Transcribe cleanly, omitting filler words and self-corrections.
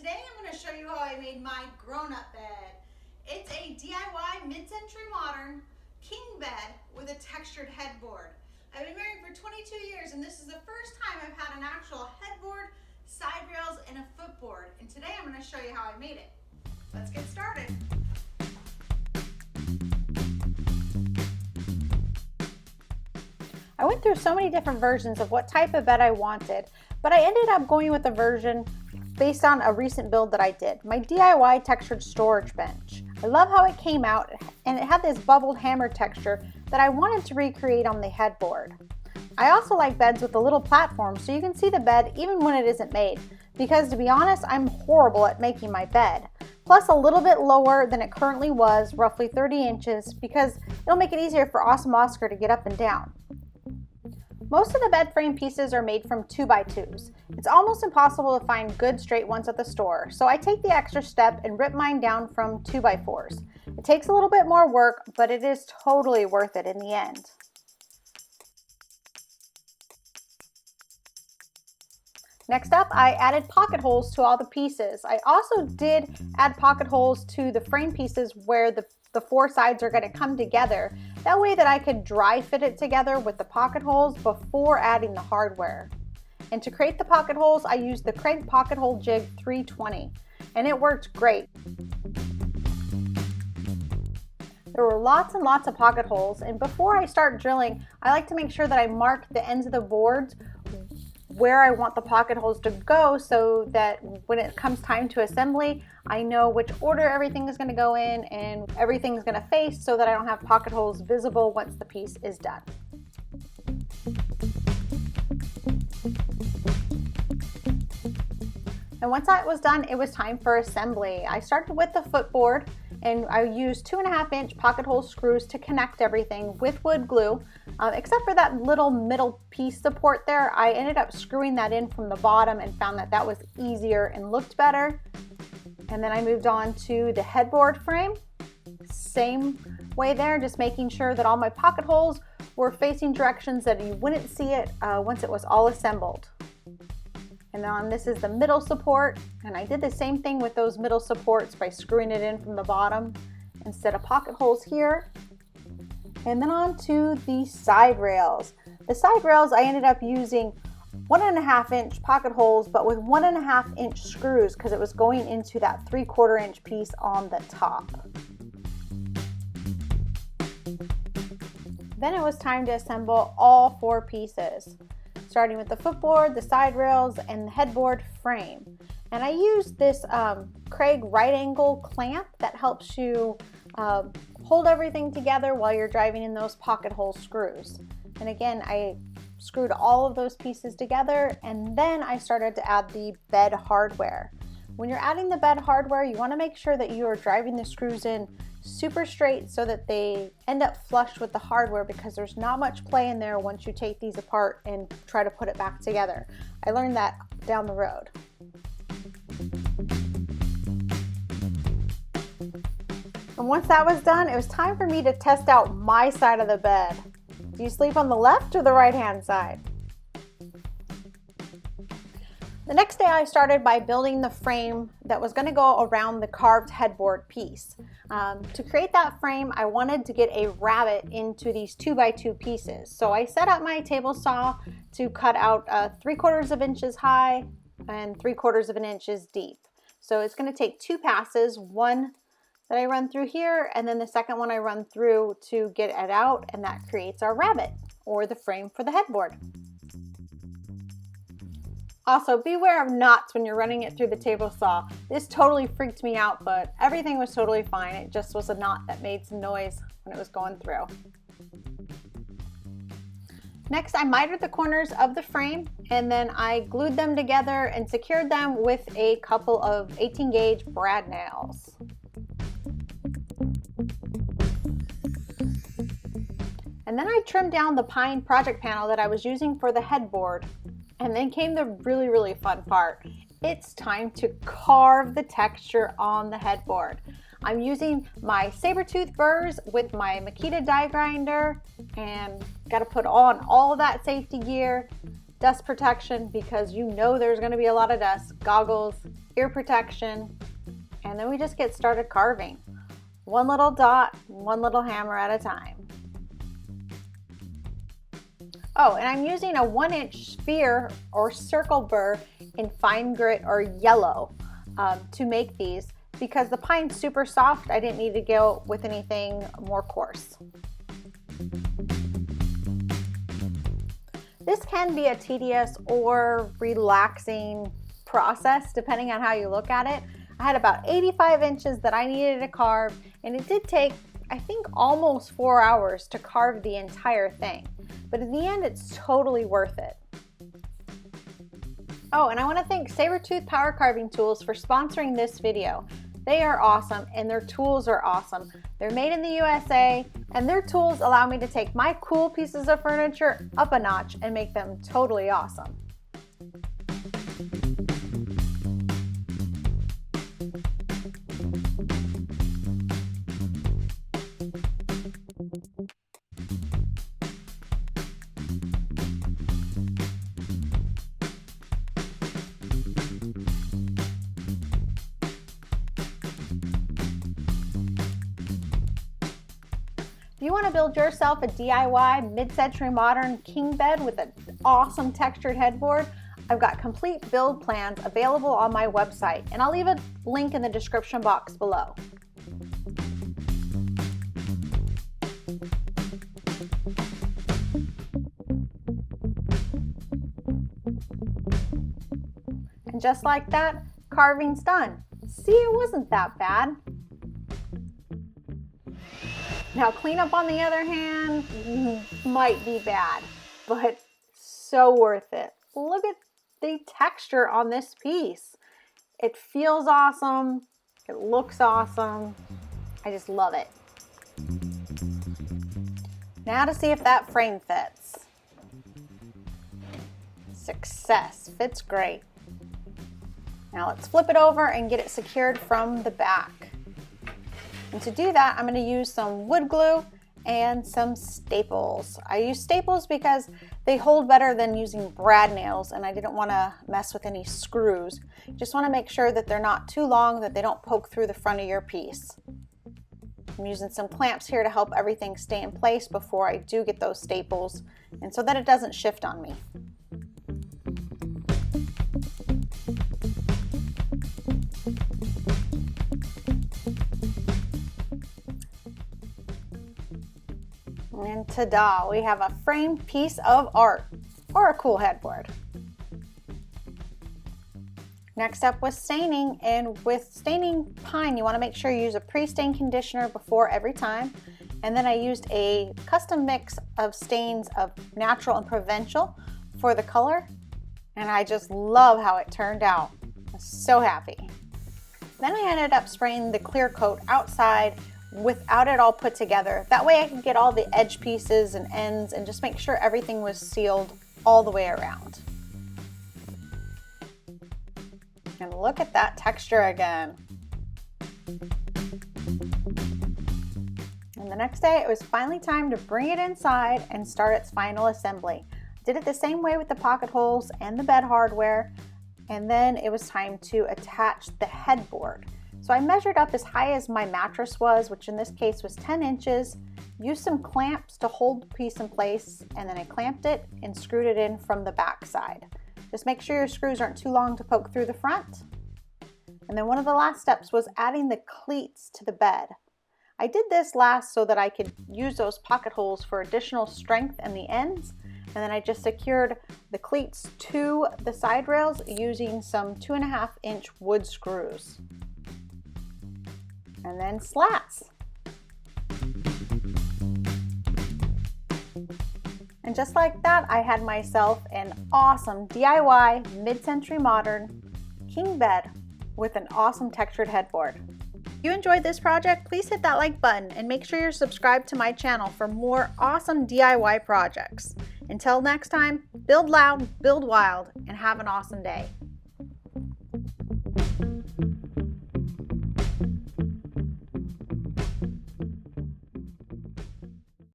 Today I'm going to show you how I made my grown-up bed. It's a DIY mid-century modern king bed with a textured headboard. I've been married for 22 years and this is the first time I've had an actual headboard, side rails, and a footboard. And today I'm going to show you how I made it. Let's get started. I went through so many different versions of what type of bed I wanted, but I ended up going with a version based on a recent build that I did, my DIY textured storage bench. I love how it came out, and it had this bubbled hammer texture that I wanted to recreate on the headboard. I also like beds with a little platform so you can see the bed even when it isn't made, because to be honest, I'm horrible at making my bed. Plus a little bit lower than it currently was, roughly 30 inches, because it'll make it easier for Awesome Oscar to get up and down. Most of the bed frame pieces are made from 2x2s. It's almost impossible to find good straight ones at the store, so I take the extra step and rip mine down from 2x4s. It takes a little bit more work, but it is totally worth it in the end. Next up, I added pocket holes to all the pieces. I also did add pocket holes to the frame pieces where the four sides are going to come together. That way that I could dry fit it together with the pocket holes before adding the hardware. And to create the pocket holes, I used the Craig Pocket Hole Jig 320, and it worked great. There were lots and lots of pocket holes, and before I start drilling, I like to make sure that I mark the ends of the boards where I want the pocket holes to go so that when it comes time to assembly, I know which order everything is going to go in and everything is going to face so that I don't have pocket holes visible once the piece is done. And once that was done, it was time for assembly. I started with the footboard, and I used 2.5-inch pocket hole screws to connect everything with wood glue. Except for that little middle piece support there, I ended up screwing that in from the bottom and found that that was easier and looked better. And then I moved on to the headboard frame. Same way there, just making sure that all my pocket holes were facing directions that you wouldn't see it once it was all assembled. And then this is the middle support, and I did the same thing with those middle supports by screwing it in from the bottom instead of pocket holes here. And then on to the side rails. The side rails I ended up using 1.5-inch pocket holes, but with 1.5-inch screws because it was going into that 3/4-inch piece on the top. Then it was time to assemble all 4 pieces, starting with the footboard, the side rails, and the headboard frame. And I used this Craig right angle clamp that helps you hold everything together while you're driving in those pocket hole screws. And again, I screwed all of those pieces together, and then I started to add the bed hardware. When you're adding the bed hardware, you want to make sure that you are driving the screws in super straight so that they end up flush with the hardware, because there's not much play in there once you take these apart and try to put it back together. I learned that down the road. And once that was done, it was time for me to test out my side of the bed. Do you sleep on the left or the right hand side? The next day I started by building the frame that was going to go around the carved headboard piece. To create that frame, I wanted to get a rabbet into these 2x2 pieces. So I set up my table saw to cut out 3/4 inches high and 3/4 inches deep. So it's going to take 2 passes, one that I run through here, and then the second one I run through to get it out, and that creates our rabbet, or the frame for the headboard. Also, beware of knots when you're running it through the table saw. This totally freaked me out, but everything was totally fine. It just was a knot that made some noise when it was going through. Next, I mitered the corners of the frame, and then I glued them together and secured them with a couple of 18-gauge brad nails. And then I trimmed down the pine project panel that I was using for the headboard. And then came the really fun part. It's time to carve the texture on the headboard. I'm using my saber-tooth burrs with my Makita die grinder, and got to put on all of that safety gear, dust protection, because you know there's going to be a lot of dust, goggles, ear protection, and then we just get started carving. One little dot, one little hammer at a time. Oh, and I'm using a 1-inch sphere or circle burr in fine grit or yellow to make these, because the pine's super soft. I didn't need to go with anything more coarse. This can be a tedious or relaxing process depending on how you look at it. I had about 85 inches that I needed to carve, and it did take, I think, almost 4 hours to carve the entire thing. But in the end, it's totally worth it. Oh, and I want to thank Sabertooth Power Carving Tools for sponsoring this video. They are awesome, and their tools are awesome. They're made in the USA, and their tools allow me to take my cool pieces of furniture up a notch and make them totally awesome. If you want to build yourself a DIY mid-century modern king bed with an awesome textured headboard, I've got complete build plans available on my website, and I'll leave a link in the description box below. And just like that, carving's done. See, it wasn't that bad. Now cleanup, on the other hand, might be bad, but so worth it. Look at the texture on this piece. It feels awesome. It looks awesome. I just love it. Now to see if that frame fits. Success, fits great. Now let's flip it over and get it secured from the back. And to do that, I'm going to use some wood glue and some staples. I use staples because they hold better than using brad nails, and I didn't want to mess with any screws. Just want to make sure that they're not too long, that they don't poke through the front of your piece. I'm using some clamps here to help everything stay in place before I do get those staples, and so that it doesn't shift on me. And ta-da, we have a framed piece of art, or a cool headboard. Next up was staining, and with staining pine, you want to make sure you use a pre-stain conditioner before every time. And then I used a custom mix of stains of natural and provincial for the color, and I just love how it turned out. I'm so happy. Then I ended up spraying the clear coat outside without it all put together. That way I could get all the edge pieces and ends and just make sure everything was sealed all the way around. And look at that texture again. And the next day it was finally time to bring it inside and start its final assembly. Did it the same way with the pocket holes and the bed hardware, and then it was time to attach the headboard. So I measured up as high as my mattress was, which in this case was 10 inches, used some clamps to hold the piece in place, and then I clamped it and screwed it in from the back side. Just make sure your screws aren't too long to poke through the front. And then one of the last steps was adding the cleats to the bed. I did this last so that I could use those pocket holes for additional strength in the ends, and then I just secured the cleats to the side rails using some 2.5-inch wood screws. And then slats. And just like that, I had myself an awesome DIY mid-century modern king bed with an awesome textured headboard. If you enjoyed this project, please hit that like button and make sure you're subscribed to my channel for more awesome DIY projects. Until next time, build loud, build wild, and have an awesome day.